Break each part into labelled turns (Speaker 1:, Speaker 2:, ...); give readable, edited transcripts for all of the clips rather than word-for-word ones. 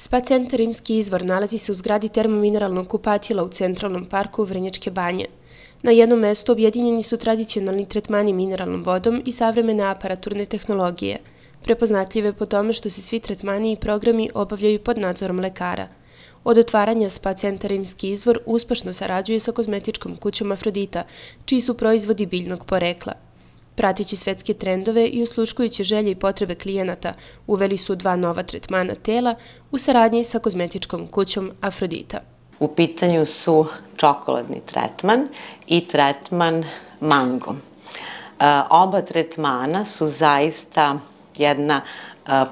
Speaker 1: Spa centar Rimski izvor nalazi se u zgradi termomineralnog kupatila u Centralnom parku Vrnjačke Banje. Na jednom mestu objedinjeni su tradicionalni tretmani mineralnom vodom i savremene aparaturne tehnologije, prepoznatljive po tome što se svi tretmani i programi obavljaju pod nadzorom lekara. Od otvaranja Spa centar Rimski izvor uspešno sarađuje sa kozmetičkom kućom Afrodita, čiji su proizvodi biljnog porekla. Prateći svetske trendove i osluškujući želje i potrebe klijenata, uveli su 2 nova tretmana tela u saradnji sa kozmetičkom kućom Afrodita.
Speaker 2: U pitanju su čokoladni tretman i tretman mango. Oba tretmana su zaista jedna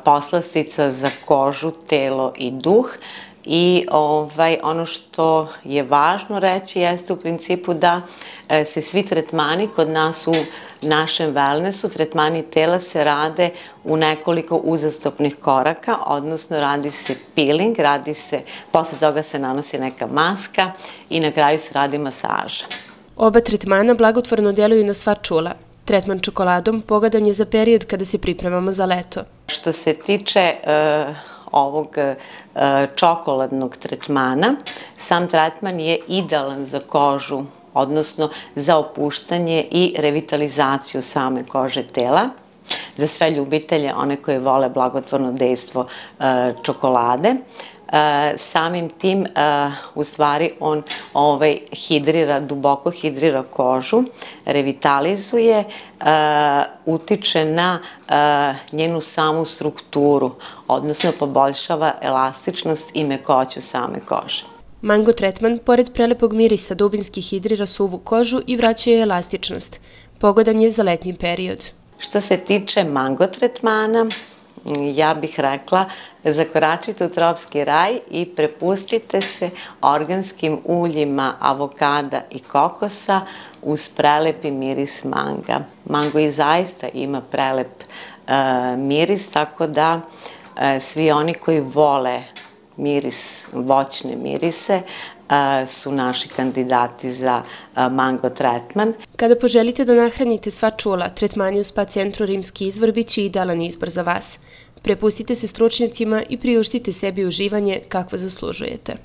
Speaker 2: poslastica za kožu, telo i duh. I ono što je važno reći jeste u principu da se svi tretmani kod nas u našem wellnessu, tretmani tela se rade u nekoliko uzastopnih koraka, odnosno radi se peeling, posle toga se nanosi neka maska i na kraju se radi masaža.
Speaker 1: Oba tretmana blagotvorno deluju na sva čula. Tretman čokoladom pogodan je za period kada se pripremamo za leto.
Speaker 2: Što se tiče ovog čokoladnog tretmana, sam tretman je idealan za kožu, odnosno za opuštanje i revitalizaciju same kože tela, za sve ljubitelje, one koji vole blagotvorno dejstvo čokolade. Samim tim, u stvari, on duboko hidrira kožu, revitalizuje, utiče na njenu samu strukturu, odnosno poboljšava elastičnost i mekoću same kože.
Speaker 1: Mango tretman, pored prelepog mirisa, dubinski hidrira suvu kožu i vraća joj elastičnost. Pogodan je za letnji period.
Speaker 2: Što se tiče mango tretmana, ja bih rekla, zakoračite u tropski raj i prepustite se organskim uljima avokada i kokosa uz prelepi miris manga. Mango i zaista ima prelep miris, tako da svi oni koji vole voćne mirise su naši kandidati za mango tretman.
Speaker 1: Kada poželite da nahranite sva čula, tretmani u Spa centru Rimski izvor biće idealan izbor za vas. Prepustite se stručnjacima i priuštite sebi uživanje kakvo zaslužujete.